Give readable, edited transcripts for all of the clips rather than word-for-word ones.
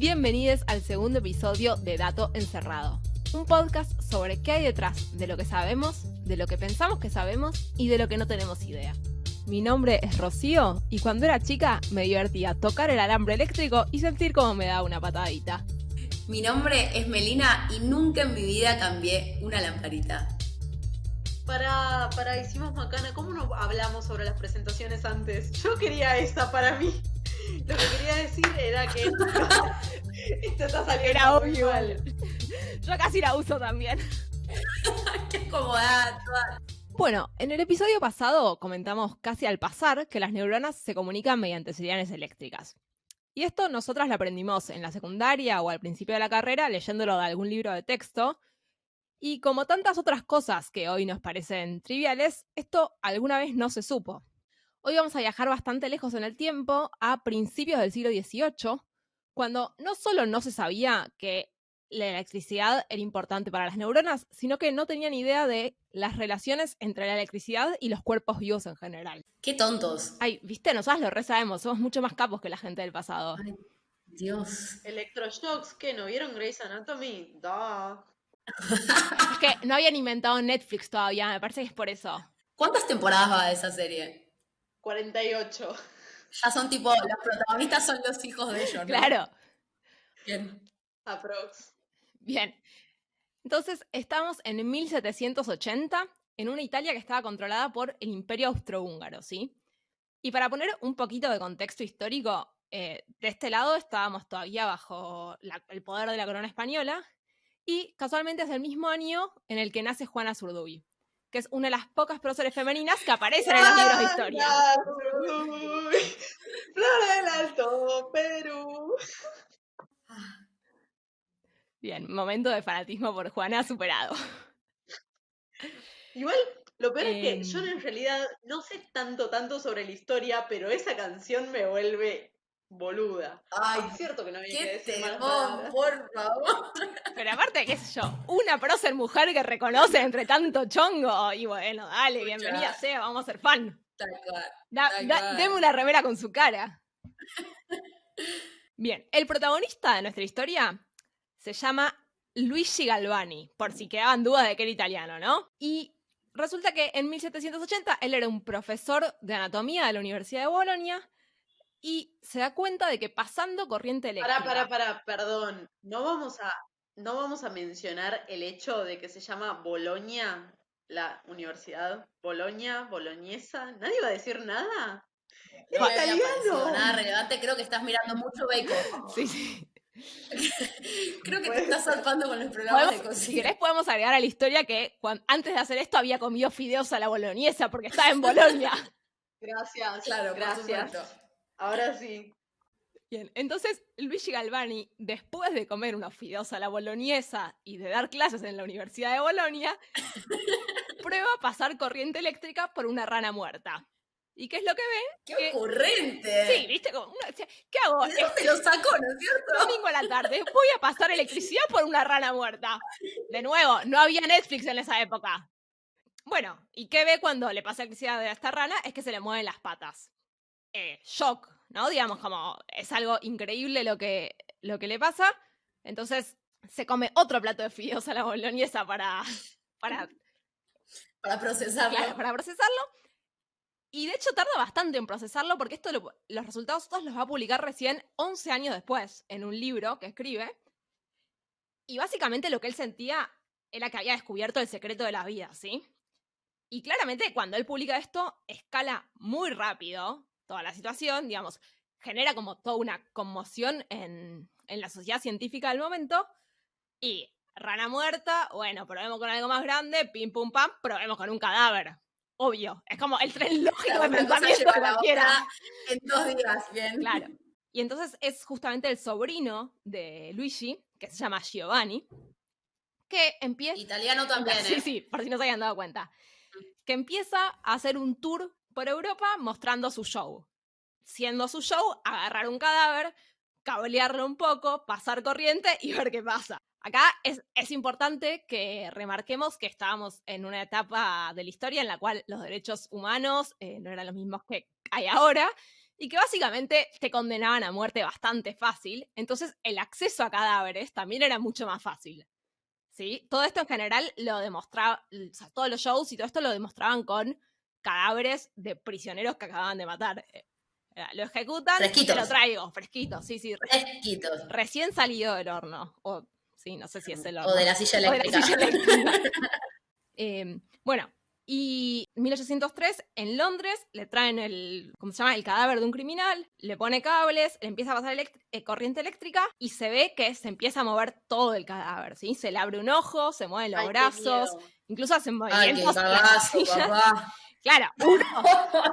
Bienvenidos al segundo episodio de Dato Encerrado, un podcast sobre qué hay detrás de lo que sabemos, de lo que pensamos que sabemos y de lo que no tenemos idea. Mi nombre es Rocío y cuando era chica me divertía tocar el alambre eléctrico y sentir cómo me daba una patadita. Mi nombre es Melina y nunca en mi vida cambié una lamparita. Hicimos macana, ¿cómo no hablamos sobre las presentaciones antes? Yo quería esta para mí. Lo que quería decir era que esto está saliendo Era muy obvio. mal. Yo casi la uso también. Qué acomodada toda. Bueno, en el episodio pasado comentamos casi al pasar que las neuronas se comunican mediante señales eléctricas. Y esto nosotras lo aprendimos en la secundaria o al principio de la carrera leyéndolo de algún libro de texto. Y como tantas otras cosas que hoy nos parecen triviales, esto alguna vez no se supo. Hoy vamos a viajar bastante lejos en el tiempo, a principios del siglo XVIII, cuando no solo no se sabía que la electricidad era importante para las neuronas, sino que no tenían idea de las relaciones entre la electricidad y los cuerpos vivos en general. Qué tontos. Ay, viste, nosotras lo re sabemos, somos mucho más capos que la gente del pasado. Ay, Dios. Electroshocks, ¿qué? ¿No vieron Grey's Anatomy? Da. Es que no habían inventado Netflix todavía, me parece que es por eso. ¿Cuántas temporadas va de esa serie? 48. Ya son tipo, los protagonistas son los hijos de ellos, ¿no? Claro. Bien. Aprox. Bien. Entonces, estamos en 1780, en una Italia que estaba controlada por el Imperio Austrohúngaro, ¿sí? Y para poner un poquito de contexto histórico, de este lado estábamos todavía bajo el poder de la corona española, y casualmente es el mismo año en el que nace Juana Zurduy, que es una de las pocas próceres femeninas que aparecen en los libros de historia. Flor del Alto Perú. Bien, momento de fanatismo por Juana superado. Igual, lo peor es que yo en realidad no sé tanto sobre la historia, pero esa canción me vuelve boluda. Ay, Es cierto que no había que qué decir malas temón, palabras. por favor. Pero aparte, qué sé yo, una prócer mujer que reconoce entre tanto chongo, y bueno, dale, Escucha. bienvenida sea, vamos a ser fan. Tal cual. Tal cual. Deme una remera con su cara. Bien, el protagonista de nuestra historia se llama Luigi Galvani, por si quedaban dudas de que era italiano, ¿no? Y resulta que en 1780 él era un profesor de anatomía de la Universidad de Bolonia y se da cuenta de que pasando corriente eléctrica... Perdón. No vamos a mencionar el hecho de que se llama Bolonia, la universidad. Bolonia, boloñesa. ¿Nadie va a decir nada? No me había italiano. parecido nada relevante, creo que estás mirando mucho Bake Off. Sí. Creo que te estás zarpando con los programas de cocina. Si querés podemos agregar a la historia que antes de hacer esto había comido fideos a la boloñesa porque estaba en Bolonia. Gracias. Claro, gracias. por supuesto. Ahora sí. Bien, entonces Luigi Galvani, después de comer unos fideos a la boloñesa y de dar clases en la Universidad de Bolonia, prueba pasar corriente eléctrica por una rana muerta. ¿Y qué es lo que ve? ¡Qué ocurrente! Sí, ¿viste? Como ¿qué hago? ¿De dónde lo sacó, no es cierto? Domingo a la tarde, voy a pasar electricidad por una rana muerta. De nuevo, no había Netflix en esa época. Bueno, ¿y qué ve cuando le pasa electricidad a esta rana? Es que se le mueven las patas. Shock, ¿no? Digamos, como es algo increíble lo que le pasa. Entonces se come otro plato de fideos a la boloñesa para procesarlo. Claro, para procesarlo. Y de hecho tarda bastante en procesarlo porque esto los resultados todos los va a publicar recién 11 años después en un libro que escribe. Y básicamente lo que él sentía era que había descubierto el secreto de la vida, ¿sí? Y claramente cuando él publica esto, escala muy rápido toda la situación, digamos, genera como toda una conmoción en la sociedad científica del momento. Y rana muerta, bueno, probemos con algo más grande, pim pum pam, probemos con un cadáver. Obvio, es como el tren lógico de pensamiento de cualquiera. En 2 días, bien. Claro. Y entonces es justamente el sobrino de Luigi, que se llama Giovanni, que empieza... Italiano también, ¿eh? Sí, por si no se habían dado cuenta. Que empieza a hacer un tour por Europa mostrando su show. Siendo su show, agarrar un cadáver, cablearlo un poco, pasar corriente y ver qué pasa. Acá es importante que remarquemos que estábamos en una etapa de la historia en la cual los derechos humanos no eran los mismos que hay ahora. y que básicamente te condenaban a muerte bastante fácil, entonces el acceso a cadáveres también era mucho más fácil. ¿Sí? Todo esto en general lo demostraba, o sea, todos los shows y todo esto lo demostraban con cadáveres de prisioneros que acababan de matar. Lo ejecutan, Fresquitos. te lo traigo, fresquito, sí, Fresquitos. recién salido del horno. O, sí, no sé si es el horno. O de la silla O de la eléctrica. silla eléctrica. Bueno, y en 1803 en Londres le traen ¿cómo se llama? El cadáver de un criminal, le pone cables, le empieza a pasar corriente eléctrica y se ve que se empieza a mover todo el cadáver, ¿sí? Se le abre un ojo, se mueven los Ay, qué brazos, miedo. incluso hacen Ay, qué movimientos en las cagazo, sillas. papá. Claro,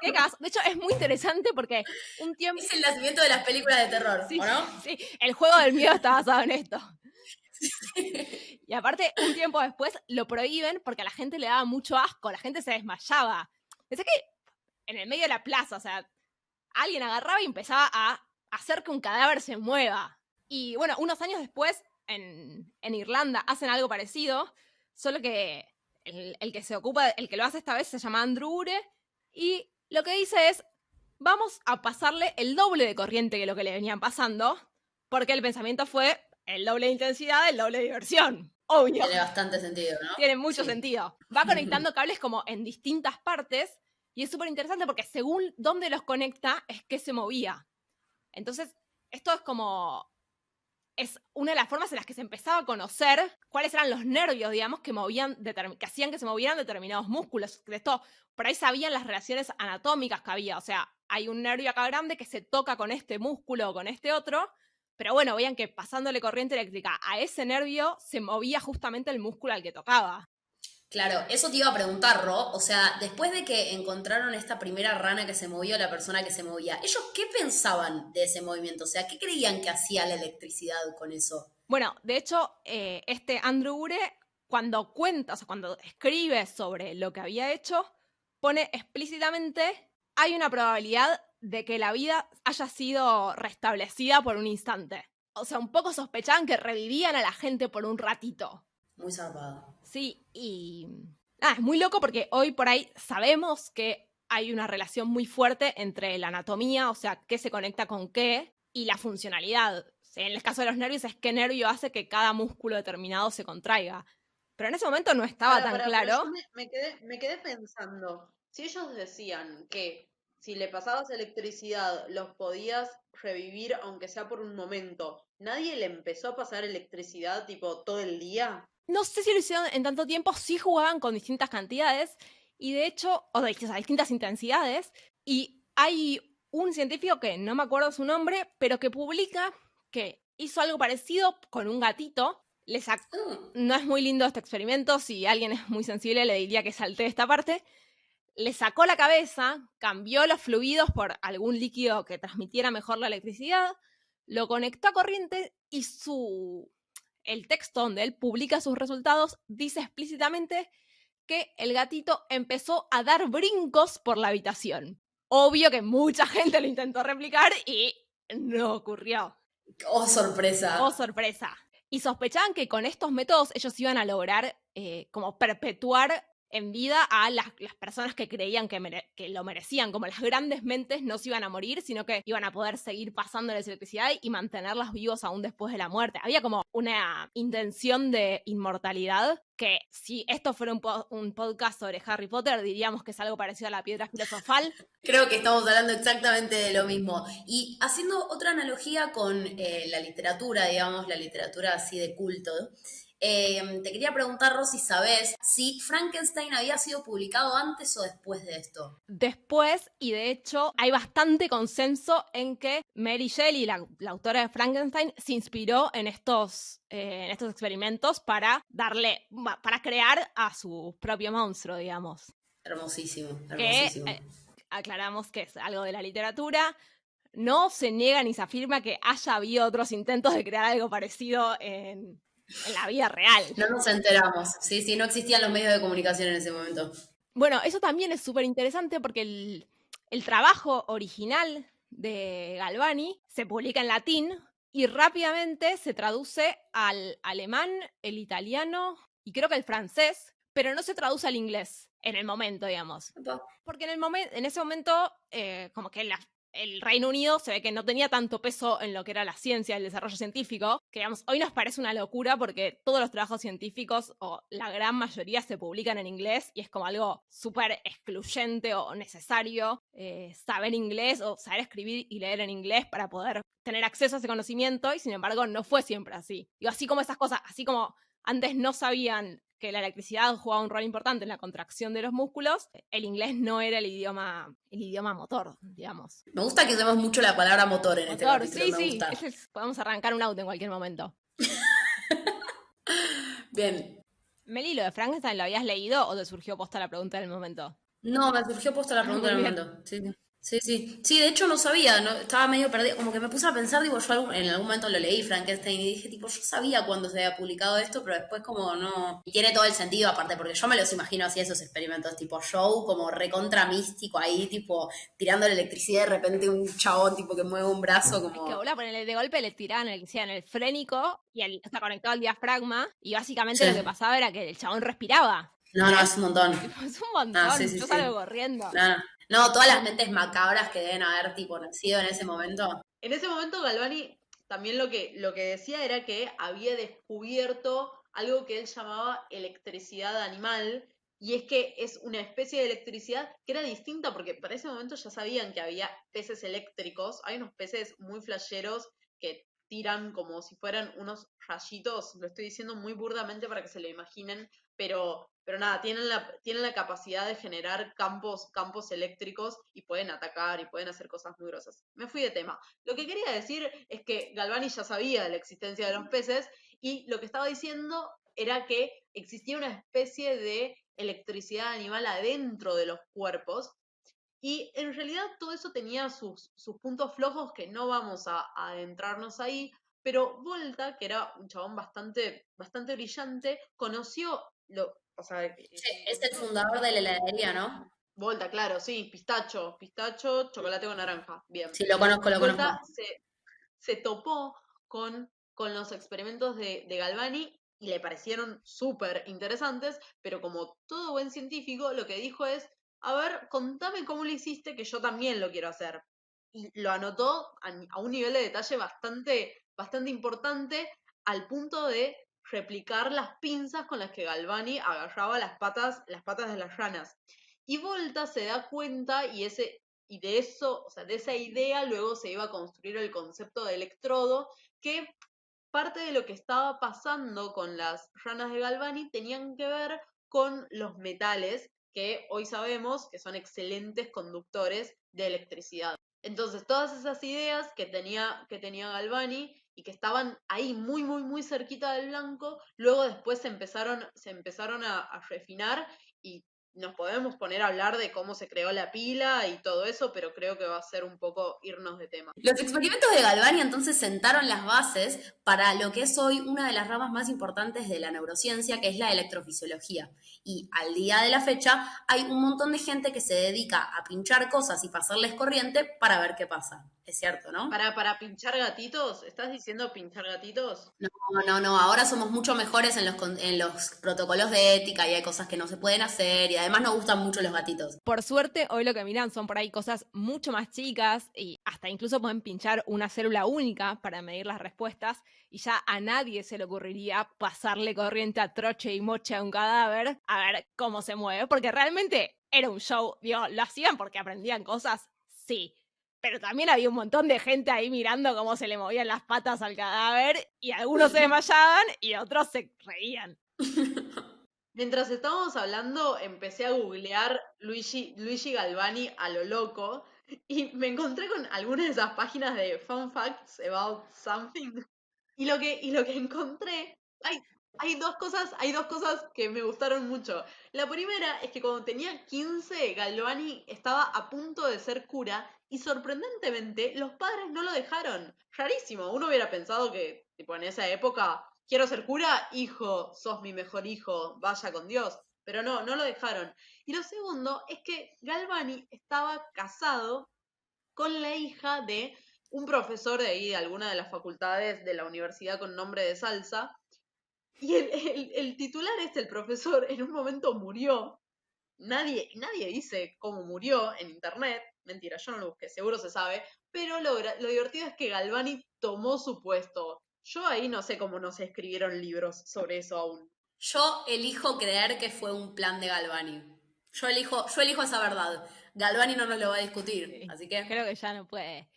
qué cagazo. De hecho, es muy interesante porque un tiempo... Es el nacimiento de las películas de terror, Sí, ¿o no? sí, el juego del miedo está basado en esto. Y aparte, un tiempo después lo prohíben porque a la gente le daba mucho asco, la gente se desmayaba. Pensé que en el medio de la plaza, o sea, alguien agarraba y empezaba a hacer que un cadáver se mueva. Y bueno, unos años después, en Irlanda, hacen algo parecido, solo que el que se ocupa, el que lo hace esta vez se llama Andrew Ure, y lo que dice es, vamos a pasarle el doble de corriente que lo que le venían pasando, porque el pensamiento fue el doble de intensidad, el doble de diversión. Obvio. Tiene bastante sentido, ¿no? Tiene mucho Sí. sentido. Va conectando cables como en distintas partes y es súper interesante porque según dónde los conecta es que se movía. Entonces, esto es como... Es una de las formas en las que se empezaba a conocer cuáles eran los nervios, digamos, que hacían que se movieran determinados músculos. De esto, por ahí sabían las relaciones anatómicas que había. O sea, hay un nervio acá grande que se toca con este músculo o con este otro, pero bueno, veían que pasándole corriente eléctrica a ese nervio se movía justamente el músculo al que tocaba. Claro, eso te iba a preguntar, Ro. O sea, después de que encontraron esta primera rana que se movió, la persona que se movía, ¿ellos qué pensaban de ese movimiento? O sea, ¿qué creían que hacía la electricidad con eso? Bueno, de hecho, este Andrew Ure, cuando cuenta, o sea, cuando escribe sobre lo que había hecho, pone explícitamente, hay una probabilidad de que la vida haya sido restablecida por un instante. O sea, un poco sospechaban que revivían a la gente por un ratito. Muy zarpado. Sí, y... es muy loco porque hoy por ahí sabemos que hay una relación muy fuerte entre la anatomía, o sea, qué se conecta con qué, y la funcionalidad. En el caso de los nervios es qué nervio hace que cada músculo determinado se contraiga. Pero en ese momento no estaba tan Pero claro. yo me quedé pensando, si ellos decían que si le pasabas electricidad los podías revivir aunque sea por un momento, ¿nadie le empezó a pasar electricidad tipo todo el día? No sé si lo hicieron en tanto tiempo, sí jugaban con distintas cantidades, y de hecho, o distintas intensidades, y hay un científico que no me acuerdo su nombre, pero que publica que hizo algo parecido con un gatito. No es muy lindo este experimento, si alguien es muy sensible le diría que salte esta parte. Le sacó la cabeza, cambió los fluidos por algún líquido que transmitiera mejor la electricidad, lo conectó a corriente y el texto donde él publica sus resultados dice explícitamente que el gatito empezó a dar brincos por la habitación. Obvio que mucha gente lo intentó replicar y no ocurrió. Oh, sorpresa. Oh, sorpresa. Y sospechaban que con estos métodos ellos iban a lograr como perpetuar en vida a las personas que creían que lo merecían, como las grandes mentes no se iban a morir, sino que iban a poder seguir pasándoles electricidad y mantenerlas vivos aún después de la muerte. Había como una intención de inmortalidad que si esto fuera un podcast sobre Harry Potter, diríamos que es algo parecido a la piedra filosofal. Creo que estamos hablando exactamente de lo mismo. Y haciendo otra analogía con la literatura, digamos, la literatura así de culto, te quería preguntar, Rosy, ¿sabés si Frankenstein había sido publicado antes o después de esto? Después, y de hecho, hay bastante consenso en que Mary Shelley, la autora de Frankenstein, se inspiró en estos experimentos para crear a su propio monstruo, digamos. Hermosísimo, Que hermosísimo. aclaramos que es algo de la literatura. No se niega ni se afirma que haya habido otros intentos de crear algo parecido en la vida real. No nos enteramos. Sí, sí, no existían los medios de comunicación en ese momento. Bueno, eso también es súper interesante porque el trabajo original de Galvani se publica en latín y rápidamente se traduce al alemán, el italiano y creo que el francés, pero no se traduce al inglés en el momento, digamos. Opa. Porque en ese momento, como que el Reino Unido se ve que no tenía tanto peso en lo que era la ciencia, el desarrollo científico, que digamos, hoy nos parece una locura porque todos los trabajos científicos, o la gran mayoría, se publican en inglés y es como algo súper excluyente o necesario saber inglés o saber escribir y leer en inglés para poder tener acceso a ese conocimiento, y sin embargo no fue siempre así. Digo, así como esas cosas, así como antes no sabían que la electricidad jugaba un rol importante en la contracción de los músculos, el inglés no era el idioma motor, digamos. Me gusta que usemos mucho la palabra motor en este Motor, capítulo, sí, me sí. gusta. Podemos arrancar un auto en cualquier momento. Bien. Meli, ¿lo de Frankenstein lo habías leído o te surgió posta la pregunta del momento? No, me surgió puesta la pregunta Muy en el bien. momento. Sí, sí. Sí, sí. Sí, de hecho no sabía, no, estaba medio perdida. Como que me puse a pensar, digo, en algún momento lo leí, Frankenstein, y dije, tipo, yo sabía cuándo se había publicado esto, pero después como no... Y tiene todo el sentido aparte, porque yo me los imagino así, esos experimentos tipo show, como recontra místico ahí, tipo, tirando la electricidad y de repente un chabón, tipo, que mueve un brazo, Es que como... bola, ponerle de golpe le tiraban el frénico y está conectado al diafragma, y básicamente Sí. lo que pasaba era que el chabón respiraba. No, no, es un montón. Tipo, es un Ah, sí, montón. sí, Yo sí. salgo corriendo. No, no. No, todas las mentes macabras que deben haber, tipo, nacido en ese momento. En ese momento Galvani también lo que decía era que había descubierto algo que él llamaba electricidad animal, y es que es una especie de electricidad que era distinta, porque para ese momento ya sabían que había peces eléctricos, hay unos peces muy flasheros que tiran como si fueran unos rayitos, lo estoy diciendo muy burdamente para que se lo imaginen, pero nada, tienen la capacidad de generar campos eléctricos y pueden atacar y pueden hacer cosas muy grosas. Me fui de tema. Lo que quería decir es que Galvani ya sabía de la existencia de los peces, y lo que estaba diciendo era que existía una especie de electricidad animal adentro de los cuerpos, y en realidad todo eso tenía sus puntos flojos que no vamos a adentrarnos ahí, pero Volta, que era un chabón bastante brillante, conoció o sea, Sí, es el fundador de la heladería, ¿no? Volta, claro, sí, pistacho, chocolate con naranja, bien. Sí, lo conozco, lo Volta conozco. se topó con los experimentos de Galvani y le parecieron súper interesantes, pero como todo buen científico, lo que dijo es, a ver, contame cómo lo hiciste, que yo también lo quiero hacer. Y lo anotó a un nivel de detalle bastante importante, al punto de replicar las pinzas con las que Galvani agarraba las patas de las ranas. Y Volta se da cuenta, y de eso, o sea, de esa idea luego se iba a construir el concepto de electrodo, que parte de lo que estaba pasando con las ranas de Galvani tenían que ver con los metales, que hoy sabemos que son excelentes conductores de electricidad. Entonces, todas esas ideas que tenía Galvani y que estaban ahí muy, muy, muy cerquita del blanco, luego después se empezaron a refinar, y nos podemos poner a hablar de cómo se creó la pila y todo eso, pero creo que va a ser un poco irnos de tema. Los experimentos de Galvani entonces sentaron las bases para lo que es hoy una de las ramas más importantes de la neurociencia, que es la electrofisiología. Y al día de la fecha hay un montón de gente que se dedica a pinchar cosas y pasarles corriente para ver qué pasa. Es cierto, ¿no? Para pinchar gatitos, ¿estás diciendo pinchar gatitos? No, no, no. Ahora somos mucho mejores en los protocolos de ética y hay cosas que no se pueden hacer y además nos gustan mucho los gatitos. Por suerte, hoy lo que miran son por ahí cosas mucho más chicas y hasta incluso pueden pinchar una célula única para medir las respuestas, y ya a nadie se le ocurriría pasarle corriente a troche y moche a un cadáver a ver cómo se mueve, porque realmente era un show. Digo, lo hacían porque aprendían cosas, sí, pero también había un montón de gente ahí mirando cómo se le movían las patas al cadáver, y algunos se desmayaban y otros se reían. Mientras estábamos hablando, empecé a googlear Luigi Galvani a lo loco, y me encontré con algunas de esas páginas de fun facts about something. Y lo que encontré, hay dos cosas que me gustaron mucho. La primera es que cuando tenía 15, Galvani estaba a punto de ser cura, y sorprendentemente los padres no lo dejaron. Rarísimo, uno hubiera pensado que, tipo, en esa época, quiero ser cura, hijo, sos mi mejor hijo, vaya con Dios. Pero no lo dejaron. Y lo segundo es que Galvani estaba casado con la hija de un profesor de ahí, de alguna de las facultades de la universidad con nombre de Salsa, y el titular el profesor, en un momento murió. Nadie dice cómo murió en internet, Mentira, yo no lo busqué, seguro se sabe, pero lo divertido es que Galvani tomó su puesto. Yo ahí no sé cómo no se escribieron libros sobre eso aún. Yo elijo creer que fue un plan de Galvani. Yo elijo esa verdad. Galvani no nos lo va a discutir, Sí, así que... creo que ya no puede.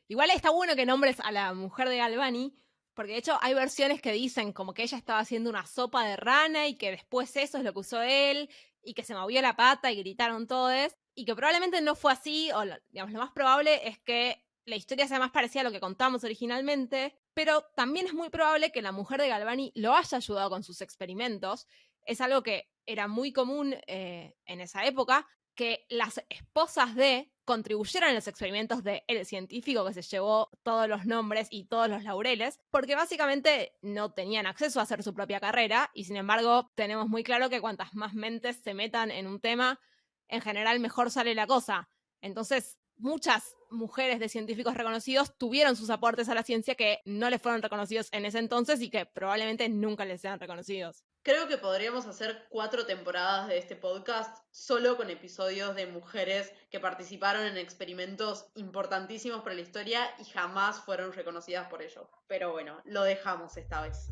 Igual está bueno que nombres a la mujer de Galvani, porque de hecho hay versiones que dicen como que ella estaba haciendo una sopa de rana y que después eso es lo que usó él y que se movió la pata y gritaron todos y que probablemente no fue así, o digamos, lo más probable es que la historia sea más parecida a lo que contamos originalmente, pero también es muy probable que la mujer de Galvani lo haya ayudado con sus experimentos. Es algo que era muy común en esa época, que las esposas de contribuyeran en los experimentos del científico que se llevó todos los nombres y todos los laureles, porque básicamente no tenían acceso a hacer su propia carrera y sin embargo tenemos muy claro que cuantas más mentes se metan en un tema, en general mejor sale la cosa. Entonces, muchas mujeres de científicos reconocidos tuvieron sus aportes a la ciencia que no les fueron reconocidos en ese entonces y que probablemente nunca les sean reconocidos. Creo que podríamos hacer 4 temporadas de este podcast solo con episodios de mujeres que participaron en experimentos importantísimos para la historia y jamás fueron reconocidas por ello. Pero bueno, lo dejamos esta vez.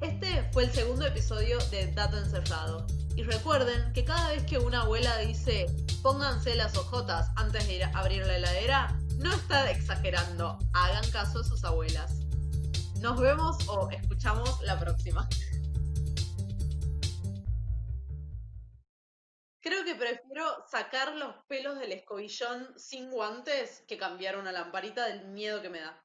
Este fue el segundo episodio de Dato Encerrado. Y recuerden que cada vez que una abuela dice pónganse las ojotas antes de ir a abrir la heladera, no está exagerando. Hagan caso a sus abuelas. Nos vemos o escuchamos la próxima. Creo que prefiero sacar los pelos del escobillón sin guantes que cambiar una lamparita del miedo que me da.